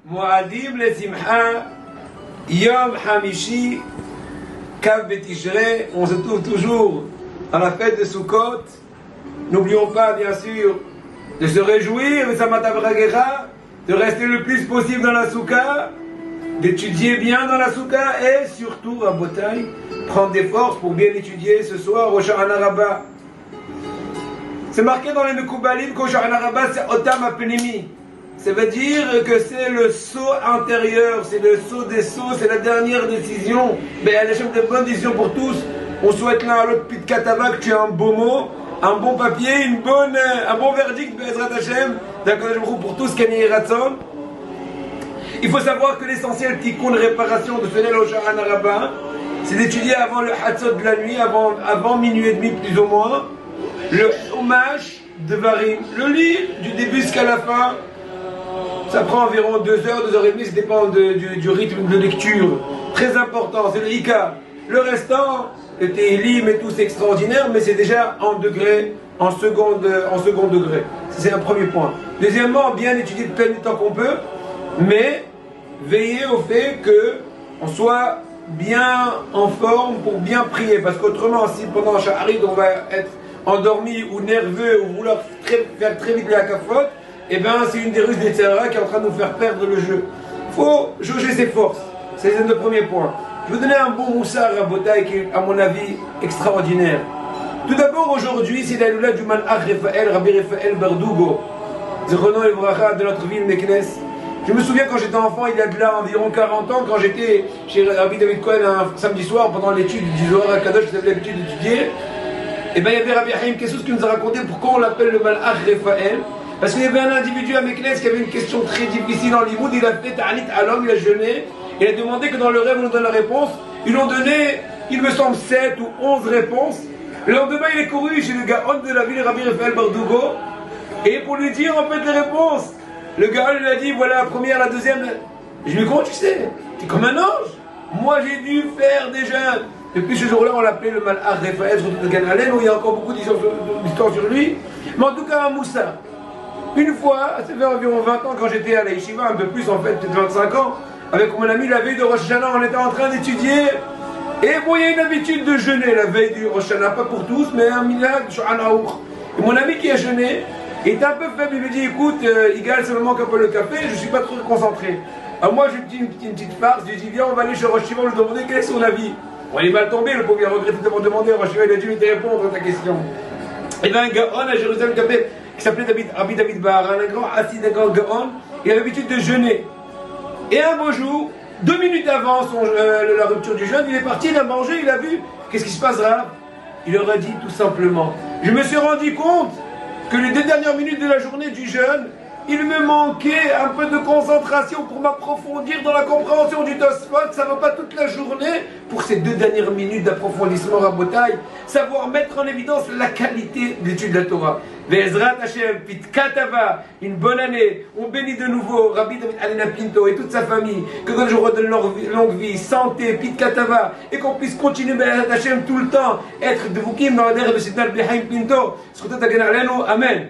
Moadim le Simcha, Yom Hamishi, Kav Betishrei, on se trouve toujours à la fête de Sukkot. N'oublions pas, bien sûr, de se réjouir de Samat Avragera, de rester le plus possible dans la Soukha, d'étudier bien dans la Soukha et surtout, Rabotai, prendre des forces pour bien étudier ce soir au Sha'ana Rabbah. C'est marqué dans les Mekoubalim qu'au Sha'ana Rabbah, c'est Otam Apnimi. Ça veut dire que c'est le saut intérieur, c'est le saut des sauts, c'est la dernière décision. Mais elle est de bonnes décisions pour tous. On souhaite l'un à l'autre, Pit Katava, que tu as un beau mot, un bon papier, un bon verdict, Be'ezrat Hashem, d'accord, pour tous, Kani Ratzon. Il faut savoir que l'essentiel tikkun, réparation de ce au Sha'ana Rabbah, c'est d'étudier avant le Hatzot de la nuit, avant minuit et demi plus ou moins, le Chumash de Varim, le lire du début jusqu'à la fin. Ça prend environ 2 heures, 2 heures et demie, ça dépend du rythme de lecture. Très important, c'est le Ika. Le restant, le Tehillim et tout, c'est extraordinaire, mais c'est déjà en degré, en second degré. C'est un premier point. Deuxièmement, bien étudier plein du temps qu'on peut, mais veiller au fait qu'on soit bien en forme pour bien prier. Parce qu'autrement, si pendant Shaharit, on va être endormi ou nerveux ou vouloir faire très vite les hakafot, eh bien, c'est une des ruses des Tzara qui est en train de nous faire perdre le jeu. Il faut jauger ses forces. C'est le premier point. Je vais vous donner un bon moussard à Botaï qui est, à mon avis, extraordinaire. Tout d'abord, aujourd'hui, c'est la Lula du Malach Raphaël, Rabbi Raphaël Berdugo, Zichrono Evracha de notre ville Meknes. Je me souviens quand j'étais enfant, il y a de là environ 40 ans, quand j'étais chez Rabbi David Cohen un samedi soir pendant l'étude du Zohar HaKadosh, j'avais l'habitude d'étudier. Et bien, il y avait Rabbi Haïm Kessus qui nous a raconté pourquoi on l'appelle le Malach Raphaël. Parce qu'il y avait un individu à Meknes qui avait une question très difficile en Limoud, il a fait Ta'anit à l'homme, il a jeûné, il a demandé que dans le rêve on nous donne la réponse. Ils lui ont donné, il me semble, 7 ou 11 réponses. Le lendemain, il est couru chez le Gaon de la ville, Rabbi Raphaël Berdugo, et pour lui dire en fait les réponses. Le Gaon lui a dit voilà la première, la deuxième. Je lui ai dit comment tu sais? Tu es comme un ange. Moi j'ai dû faire des jeûnes. Depuis ce jour-là, on l'appelait le Malach Raphaël, surtout de Ganalen, où il y a encore beaucoup d'histoires sur lui. Mais en tout cas, un moussa. Une fois, ça fait environ 20 ans, quand j'étais à la Yeshiva, un peu plus en fait, peut-être 25 ans, avec mon ami, la veille de Rosh Hashanah, on était en train d'étudier. Et bon, il y a une habitude de jeûner la veille du Rosh Hashanah, pas pour tous, mais un minhag, Sha'anaour. Et mon ami qui a jeûné était un peu faible, il me dit écoute, Igal, ça me manque un peu le café, je ne suis pas trop concentré. Alors moi, je lui dis une petite farce, je lui dis viens, on va aller chez Rosh Hashanah, on lui demander quel est son avis. Bon, il est mal tombé, le pauvre, il a regretté de me demander, Rosh Hashanah, il a dû lui répondre à ta question. Et bien, un Gaon à Jérusalem qui s'appelait Rabbi David Bahar, un grand assis, un grand Gaon, il avait l'habitude de jeûner. Et un beau jour, 2 minutes avant la rupture du jeûne, il est parti, il a mangé, il a vu. Qu'est-ce qui se passera? Il leur a dit tout simplement je me suis rendu compte que les 2 dernières minutes de la journée du jeûne, il me manquait un peu de concentration pour m'approfondir dans la compréhension du Tosfot. Ça ne va pas toute la journée pour ces 2 dernières minutes d'approfondissement Rabotai, savoir mettre en évidence la qualité de l'étude de la Torah. Ve'ezrat Hashem, Pit Katava, une bonne année. On bénit de nouveau Rabbi David Alena Pinto et toute sa famille. Que Dieu nous redonne longue vie, santé, Pit Katava, et qu'on puisse continuer Ve'ezrat Hashem tout le temps, être de Vukim dans la terre de Sidnal Bihaim Pinto. Amen.